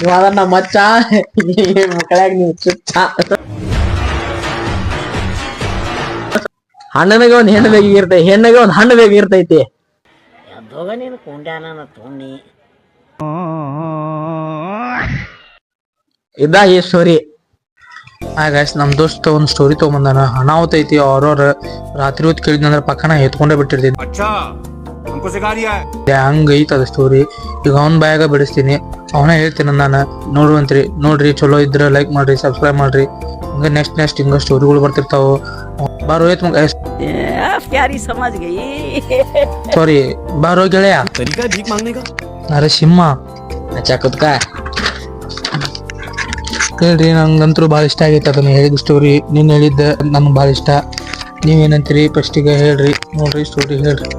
ಇವಾಗ ನಮ್ಮ ಮಚ್ಚ ಮಕ್ಕಳಾಗ ನೀವು ಚುಚ್ಚ ಹಣ್ಣನಿಗೆ ಒಂದ್ ಹೆಣ್ಣು ಬೇಕಿರ್ತೈತಿ, ಹೆಣ್ಣಿಗೆ ಒಂದ್ ಹಣ್ಣು ಬೇಕಿರ್ತೈತಿ. ನೀನು ಕುಂಡ್ಯಾನ ತೊಂಡಿ ಇದ ಈ ಸ್ಟೋರಿ. ಗೈಸ್ ನಮ್ ದೋಸ್ತ ಒಂದ್ ಸ್ಟೋರಿ ತಗೊಂಬಂದಾನ. ಅನಾಹುತ ಐತಿ. ಅವ್ರವ್ರ ರಾತ್ರಿ ಹೊತ್ತು ಕೇಳಿದ್ನಂದ್ರ ಪಕ್ಕನ ಎತ್ಕೊಂಡೇ ಬಿಟ್ಟಿರ್ತೀನಿ. ಹಂಗ ಐತ ಅದ ಸ್ಟೋರಿ. ಈಗ ಅವನ್ ಬಾಯಾಗ ಬಿಡಿಸ್ತೀನಿ, ಅವನ ಹೇಳ್ತೀನಿ ನಾನು. ನೋಡ್ರಿ ಚಲೋ ಇದ್ರ ಲೈಕ್ ಮಾಡ್ರಿ, ಸಬ್ಸ್ಕ್ರೈಬ್ ಮಾಡ್ರಿ. ಹಂಗ ನೆಕ್ಸ್ಟ್ ಹಿಂಗ ಸ್ಟೋರಿಗಳು ಬರ್ತಿರ್ತಾವ. ಬಾರೋ ಸಾರಿ ಬಾರೋ ಗೆಳೆಯ ನರಸಿಂಹ ಚಕತ್ಕ ಕೇಳ್ರಿ. ನಂಗಂತೂ ಭಾಳ ಇಷ್ಟ ಆಗೈತೆ ಅದನ್ನ ಹೇಳಿದ ಸ್ಟೋರಿ. ನೀನ್ ಹೇಳಿದ್ದ ನನ್ಗೆ ಭಾಳ ಇಷ್ಟ. ನೀವೇನಂತೀರಿ ಫಸ್ಟಿಗೆ ಹೇಳ್ರಿ. ನೋಡ್ರಿ ಸ್ಟೋರಿ ಹೇಳ್ರಿ.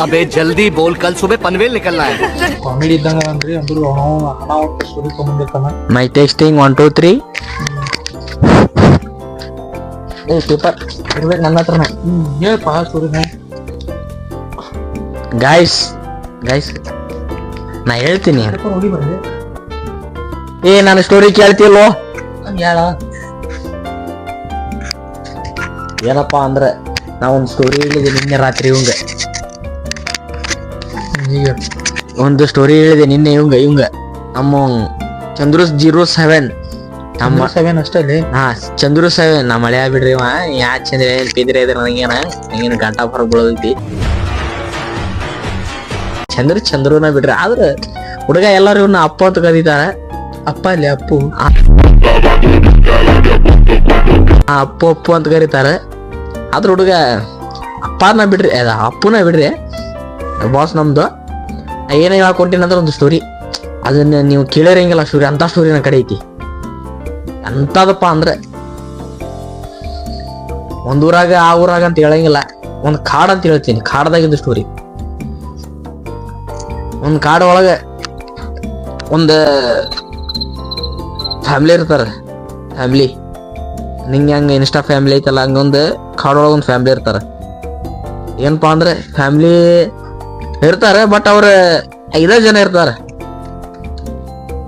अबे जल्दी बोल, कल सुबह पनवेल निकलना है. ಕಾಮಿಡಿ ಇದ್ದಂಗ ಅನ್ರಿ. ಅಂದ್ರು ಅನಾಹುತ ಸ್ಟೋರಿ ತಗೊಂಡಿರ್ತಾನ. ಮೈ ಟೆಕ್ಸ್ಟಿಂಗ್ 1 2 3 ಪೇಪರ್ ಇರ್ಬೇಕು ನನ್ನ ಹತ್ರನ. ಹೇಳಪ್ಪ ಸ್ಟೋರಿನ. ಗಾಯ್ಸ್ ನಾ ಹೇಳ್ತೀನಿ. ಹೋಗಿ ಬರ್ರಿ. ನಾನು ಸ್ಟೋರಿ ಕೇಳ್ತಿಲ್ವೋ? ಹೇಳ. ಏನಪ್ಪಾ ಅಂದ್ರೆ ನಾ ಒಂದ್ ಸ್ಟೋರಿ ಹೇಳಿದೆ ನಿನ್ನೆ ರಾತ್ರಿ ಇವಂಗ. ಒಂದು ಸ್ಟೋರಿ ಹೇಳಿದೆ ನಿನ್ನೆ ಇವಂಗ ನಮ್ಮ ಚಂದ್ರು 07 ನಮ್ಮ 7 ಅಷ್ಟೇ. ಹಾ ಚಂದ್ರು 7 ನಾ ಮಳೆ ಬಿಡ್ರಿ. ಯಾ ಚಂದ್ರ ಪಿದ್ರೆ ಇದ್ರ ನಂಗೇನ ಗಂಟಾ ಹೊರಗ್ ಬೀಳೋದೈತಿ. ಚಂದ್ರನ ಬಿಡ್ರಿ. ಆದ್ರ ಹುಡುಗ ಎಲ್ಲಾರು ಇವನ್ನ ಅಪ್ಪ ಅಂತ ಕರೀತಾರ. ಅಪ್ಪ ಅಲ್ಲಿ ಅಪ್ಪು ಅಪ್ಪು ಅಂತ ಕರೀತಾರ. ಆದ್ರ ಹುಡುಗ ಅಪ್ಪನ ಬಿಡ್ರಿ, ಅಪ್ಪನ ಬಿಡ್ರಿ. ಬಾಸ್ ನಮ್ದು ಏನ ಹೇಳ್ಕೊಟ್ಟಿನಂದ್ರ ಒಂದು ಸ್ಟೋರಿ. ಅದನ್ನ ನೀವು ಕೇಳಿರಂಗಿಲ್ಲ ಸ್ಟೋರಿ. ಅಂತ ಸ್ಟೋರಿ ನನ್ನ ಕಡೆ ಐತಿ. ಎಂತದಪ್ಪ ಅಂದ್ರೆ ಒಂದ್ ಊರಾಗ ಆ ಊರಾಗ ಅಂತ ಹೇಳಂಗಿಲ್ಲ, ಒಂದ್ ಕಾಡ್ ಅಂತ ಹೇಳ್ತೀನಿ. ಕಾಡ್ದಾಗಿದ್ದು ಸ್ಟೋರಿ. ಒಂದ್ ಕಾಡ್ ಒಳಗ ಒಂದ್ ಫ್ಯಾಮಿಲಿ ಇರ್ತಾರ. ಫ್ಯಾಮಿಲಿ ನಿಂಗೆ ಹಂಗ ಇನ್ಸ್ಟಾ ಫ್ಯಾಮಿಲಿ ಐತಲ್ಲ, ಹಂಗೊಂದು ಕಾಡೊಳಗ ಒಂದ್ ಫ್ಯಾಮಿಲಿ ಇರ್ತಾರ. ಏನಪ್ಪಾ ಅಂದ್ರೆ ಫ್ಯಾಮಿಲಿ ಇರ್ತಾರೆ, ಬಟ್ ಅವ್ರ 5 ಜನ ಇರ್ತಾರ.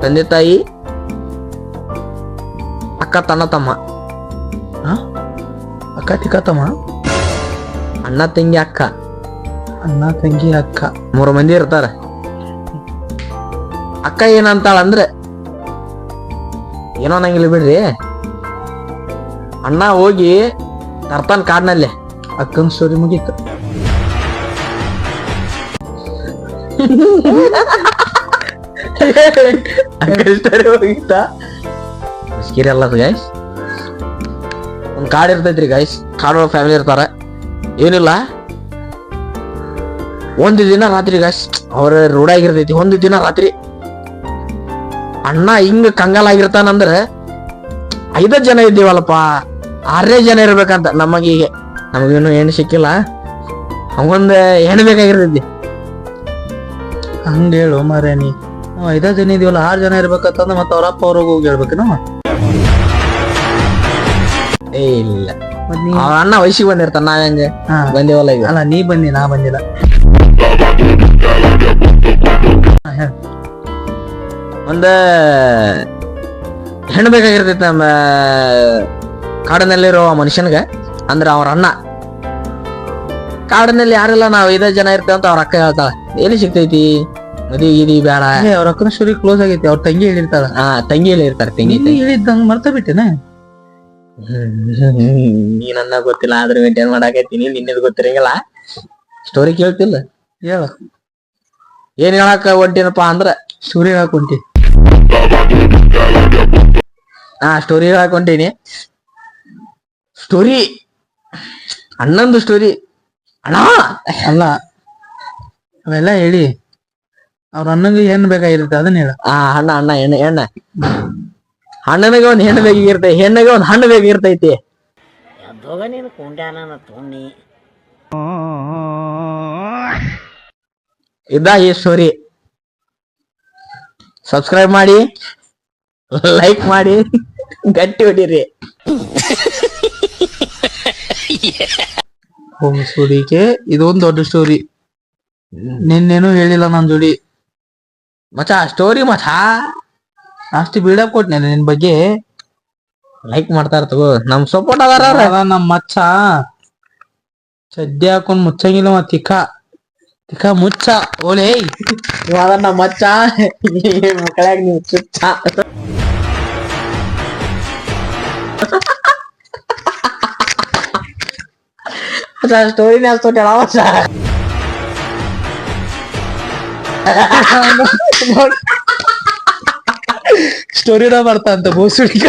ತಂದೆ ತಾಯಿ, ಅಕ್ಕ ತಮ್ಮ ಅಕ್ಕ ತಿಕ್ಕ ತಮ್ಮ, ಅಣ್ಣ ತಂಗಿ ಅಕ್ಕ, 3 ಮಂದಿ ಇರ್ತಾರ. ಅಕ್ಕ ಏನಂತಾಳ ಅಂದ್ರೆ ಏನೋ ನಂಗಿಲ್ಲ ಬಿಡ್ರಿ. ಅಣ್ಣ ಹೋಗಿ ತರ್ತಾನ ಕಾಡ್ನಲ್ಲಿ. ಅಕ್ಕನ ಸ್ಟೋರಿ ಮುಗೀತು. ಅಲ್ಲ ಗೈಸ್, ಒಂದ್ ಕಾಡ್ ಇರ್ತೈತ್ರಿ ಗೈಸ್. ಕಾಡೊಳಗ ಫ್ಯಾಮಿಲಿ ಇರ್ತಾರ. ಏನಿಲ್ಲ, ಒಂದು ದಿನ ರಾತ್ರಿ ಗೈಸ್ ಅವ್ರ ರೂಢಾಗಿರ್ತೈತಿ. ಒಂದು ದಿನ ರಾತ್ರಿ ಅಣ್ಣ ಹಿಂಗ ಕಂಗಾಲಾಗಿರ್ತಾನಂದ್ರ 5 ಜನ ಇದ್ದೀವಲ್ಲಪ್ಪ, 6 ಜನ ಇರ್ಬೇಕಂತ. ನಮಗೇನು ಹೆಣ್ಣು ಸಿಕ್ಕಿಲ್ಲ. ಹಂಗೊಂದ್ ಹೆಣ್ಣು ಬೇಕಾಗಿರ್ತೈತಿ. ಹಂಗ ಹೇಳು ಮಾರ್ಯ. ನೀ 5 ಜನ ಇದೀವಲ್ಲ, 6 ಜನ ಇರ್ಬೇಕಂತಂದ್ರ ಮತ್ತ ಅವ್ರ ಅಪ್ಪ ಅವ್ರಿಗೆ ಹೋಗಿ ಹೇಳ್ಬೇಕೇನ? ಇಲ್ಲ, ಅವ್ರ ಅಣ್ಣ ವಯಸ್ಸಿಗೆ ಬಂದಿರ್ತಾನ. ನಾವ್ ಹೆಂಗ ಬಂದೇವಲ್ಲ ಈಗ. ಅಲ್ಲ, ನೀ ಬಂದಿ, ನಾ ಬಂದಿಲ್ಲ. ಒಂದ ಹೆಣ್ಣು ಬೇಕಾಗಿರ್ತೈತಿ ನಮ್ಮ ಕಾಡಿನಲ್ಲಿರೋ ಮನುಷ್ಯನ್ಗ. ಅಂದ್ರ ಅವ್ರ ಅಣ್ಣ ಕಾಡಿನಲ್ಲಿ ಯಾರಿಲ್ಲ, ನಾವ್ 5 ಜನ ಇರ್ತೇವ ಅಂತ ಅವ್ರ ಅಕ್ಕ ಹೇಳ್ತಾಳ. ಎಲ್ಲಿ ಸಿಗ್ತೈತಿ ಮದ್ವಿ ಬೇಡ. ಅವ್ರ ಅಕ್ಕನ ಸ್ಟೋರಿ ಕ್ಲೋಸ್ ಆಗೈತಿ. ಅವ್ರ ತಂಗಿ ಹೇಳಿರ್ತಾಳ. ತಂಗಿ ಹೇಳಿರ್ತಾರ. ತಂಗಿ ಹೇಳಿದ್ದಂಗ ಮರ್ತ ಬಿಟ್ಟೆನ. ನೀನನ್ನ ಗೊತ್ತಿಲ್ಲ, ಆದ್ರ ಮೇಂಟೈನ್ ಮಾಡಾಕೈತೀನಿ. ನಿನ್ನದ್ ಗೊತ್ತಿರಂಗಿಲ್ಲ. ಸ್ಟೋರಿ ಕೇಳ್ತಿಲ್ಲ? ಹೇಳ. ಏನ್ ಹೇಳಾಕ ಹೊಂಟಿನಪ್ಪಾ ಅಂದ್ರ ಸ್ಟೋರಿ ಹೇಳಕ್ ಹೊಂಟಿ. ಸ್ಟೋರಿ ಹೇಳಕ್ ಹೊಂಟೀನಿ. Story ಅಣ್ಣಂದು story. ಅಣ್ಣ ಅಲ್ಲ, ಅವೆಲ್ಲ ಹೇಳಿ. ಅವ್ರ ಅಣ್ಣಂಗೆ ಹೆಣ್ಣು ಬೇಕಾಗಿರುತ್ತೆ, ಅದನ್ನ ಹೇಳ. ಅಣ್ಣ ಹೆಣ್ಣ ಅಣ್ಣನಿಗೆ ಒಂದ್ ಹೆಣ್ಣು ಬೇಕಿರ್ತೈತಿ, ಹೆಣ್ಣಿಗೆ ಒಂದ್ ಹಣ್ಣು ಬೇಕಿರ್ತೈತಿ. ನೀನು ಕುಂಡ್ಯಾನ ತೊಂಡಿ ಇದ ಈ ಸ್ಟೋರಿ. ಸಬ್ಸ್ಕ್ರೈಬ್ ಮಾಡಿ, ಲೈಕ್ ಮಾಡಿ, ಗಟ್ಟಿ ಹೊಡೀರಿ. ಹೋಮ್ ಸ್ಟೋರಿಗೆ ಇದೊಂದು ದೊಡ್ಡ ಸ್ಟೋರಿ. ನಿನ್ನೇನು ಹೇಳಿಲ್ಲ ನನ್ ಜೋಡಿ. ಮಚ್ಚ ಸ್ಟೋರಿ ಮಚ್ಚ ಅಷ್ಟು ಬಿಲ್ಡಪ್ ಕೊಟ್ನೆ ನಿನ್ ಬಗ್ಗೆ. ಲೈಕ್ ಮಾಡ್ತಾರ ತಗೋ, ನಮ್ ಸಪೋರ್ಟ್ ಅದಾರ ಅವ್ರ. ಅದ ನಮ್ ಮಚ್ಚ ಚಡ್ಡಿ ಹಾಕೊಂಡ್ ಮುಚ್ಚಂಗಿಲ್ಲ ತಿಕ್ಕ ತಿಕ್ಕ ಮುಚ್ಚ ಓಲೇ. ಇವಾಗ ನಮ್ಮ ಮಚ್ಚ ಮಕ್ಕಳಾಗ ನೀವು ಚುಚ್ಚ. ಸ್ಟೋರಿನೇ ಅಷ್ಟು ಹೇಳವಚ್ಚ. ಸ್ಟೋರಿನ ಬರ್ತಾ ಅಂತ ಬೋಸುಡಿಕ.